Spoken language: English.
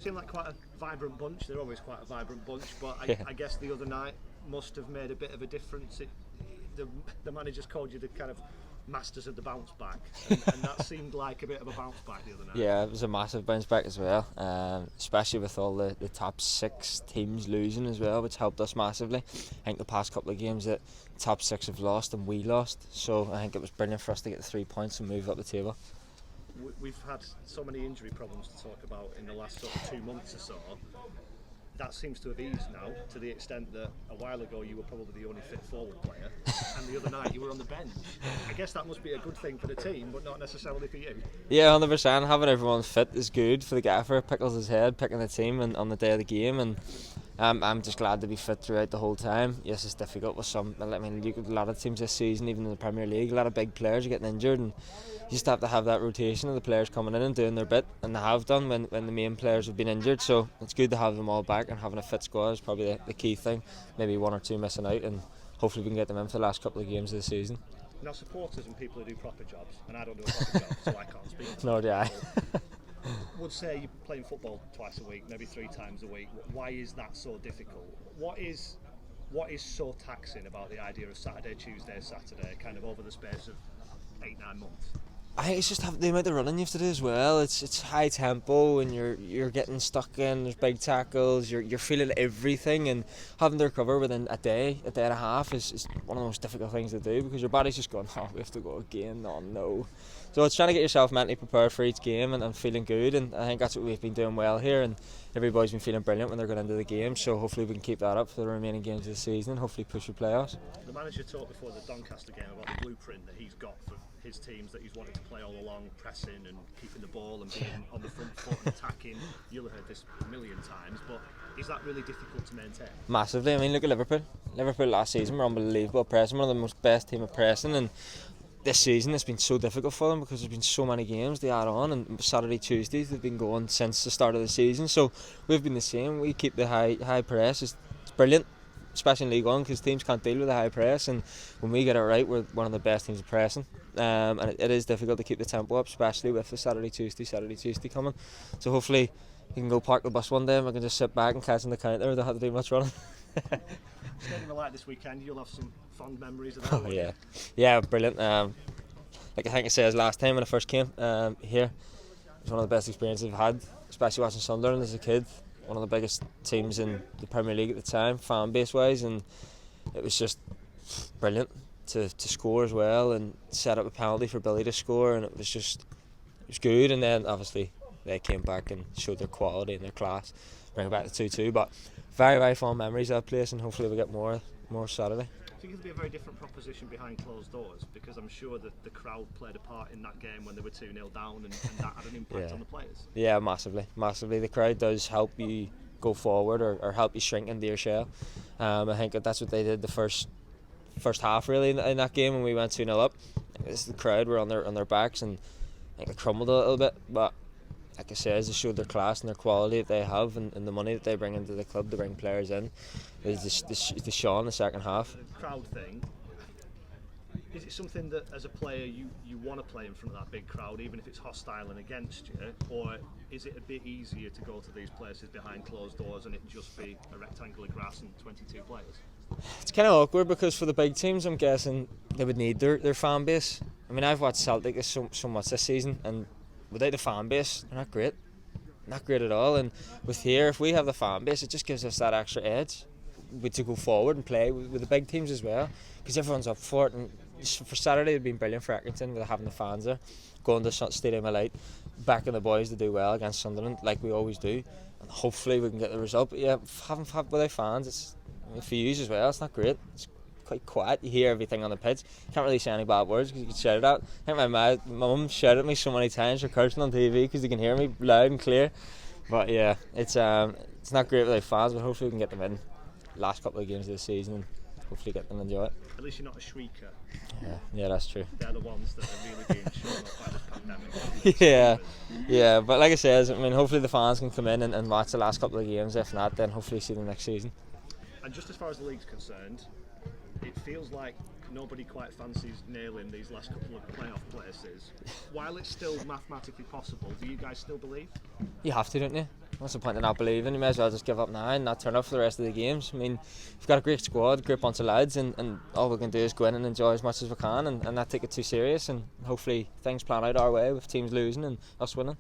Seem like quite a vibrant bunch. They're always quite a vibrant bunch, but I guess the other night must have made a bit of a difference. The managers called you the kind of masters of the bounce back, and that seemed like a bit of a bounce back the other night. Yeah, it was a massive bounce back as well, especially with all the top 6 teams losing as well, which helped us massively. I think the past couple of games that top 6 have lost and we lost, so I think it was brilliant for us to get the 3 points and move up the table. We've had so many injury problems to talk about in the last sort of 2 months or so. That seems to have eased now, to the extent that a while ago you were probably the only fit forward player, and the other night you were on the bench. I guess that must be a good thing for the team, but not necessarily for you. Yeah, 100%. Having everyone fit is good for the gaffer. Pickles his head, picking the team and on the day of the game, and I'm just glad to be fit throughout the whole time. Yes, it's difficult with some. I mean, a lot of teams this season, even in the Premier League, a lot of big players are getting injured, and you just have to have that rotation of the players coming in and doing their bit, and they have done when the main players have been injured. So it's good to have them all back, and having a fit squad is probably the key thing. Maybe 1 or 2 missing out, and hopefully we can get them in for the last couple of games of the season. Now, supporters and people who do proper jobs, and I don't do a proper job, so I can't speak. Nor do I. Would say you're playing football twice a week, maybe 3 times a week. Why is that so difficult? What is so taxing about the idea of Saturday, Tuesday, Saturday, kind of over the space of 8-9 months? I think it's just the amount of running you have to do as well. It's high tempo, and you're getting stuck in. There's big tackles. You're feeling everything, and having to recover within a day and a half is one of the most difficult things to do, because your body's just going, oh, we have to go again. Oh no. So it's trying to get yourself mentally prepared for each game and feeling good, and I think that's what we've been doing well here, and everybody's been feeling brilliant when they're going into the game. So hopefully we can keep that up for the remaining games of the season, and hopefully push for playoffs. The manager talked before the Doncaster game about the blueprint that he's got for his teams that he's wanted to play all along, pressing and keeping the ball and being on the front foot and attacking. You'll have heard this a million times, but is that really difficult to maintain? Massively. I mean, look at Liverpool. Liverpool last season were unbelievable pressing, one of the most best team of pressing, and this season it's been so difficult for them because there's been so many games they add on, and Saturday, Tuesdays they've been going since the start of the season. So we've been the same. We keep the high press. It's brilliant, especially in League One, because teams can't deal with the high press, and when we get it right, we're one of the best teams of pressing. And it is difficult to keep the tempo up, especially with the Saturday, Tuesday coming. So hopefully you can go park the bus one day and we can just sit back and catch in the counter. We don't have to do much running. Stadium Light this weekend, you'll have some fond memories of that. Oh yeah, brilliant. Like I think I said last time when I first came here, it was one of the best experiences I've had, especially watching Sunderland as a kid. One of the biggest teams in the Premier League at the time, fan base wise, and it was just brilliant to score as well, and set up a penalty for Billy to score, and it was good. And then obviously they came back and showed their quality and their class, bring it back to 2-2. But very, very fond memories of that place, and hopefully we get more Saturday. I think it'll be a very different proposition behind closed doors, because I'm sure that the crowd played a part in that game when they were 2-0 down, and that had an impact on the players. Yeah, massively. The crowd does help you go forward, or help you shrink into your shell. I think that's what they did the first half really in that game when we went 2-0 up. The crowd were on their backs, and I think it crumbled a little bit, but like I said, they showed their class and their quality that they have, and the money that they bring into the club to bring players in. Is the show in the second half. The crowd thing, is it something that as a player you want to play in front of that big crowd, even if it's hostile and against you, or is it a bit easier to go to these places behind closed doors and it just be a rectangle of grass and 22 players? It's kind of awkward, because for the big teams I'm guessing they would need their fan base. I mean, I've watched Celtic so much this season, and without the fan base they're not great at all. And with here, if we have the fan base, it just gives us that extra edge to go forward and play with the big teams as well, because everyone's up for it. And for Saturday it'd been brilliant for Accrington with having the fans there, going to Stadium of Light, backing the boys to do well against Sunderland like we always do, and hopefully we can get the result. But yeah, having without fans, it's, I mean, for you as well, it's not great. It's quite quiet. You hear everything on the pitch. Can't really say any bad words because you can shout it out. I think my mum shouted at me so many times for cursing on TV because they can hear me loud and clear. But yeah, it's not great without fans, but hopefully we can get them in last couple of games of the season and hopefully get them to enjoy it. At least you're not a shrieker. Yeah, that's true. They're the ones that are really being shown up by this pandemic. yeah, but like I said, I mean, hopefully the fans can come in and watch the last couple of games. If not, then hopefully see them next season. And just as far as the league's concerned, it feels like nobody quite fancies nailing these last couple of playoff places. While it's still mathematically possible, do you guys still believe? You have to, don't you? what's the point of not believing? You may as well just give up now and not turn up for the rest of the games. I mean, we've got a great squad, a great bunch of lads, and all we can do is go in and enjoy as much as we can and not take it too serious, and hopefully things plan out our way with teams losing and us winning.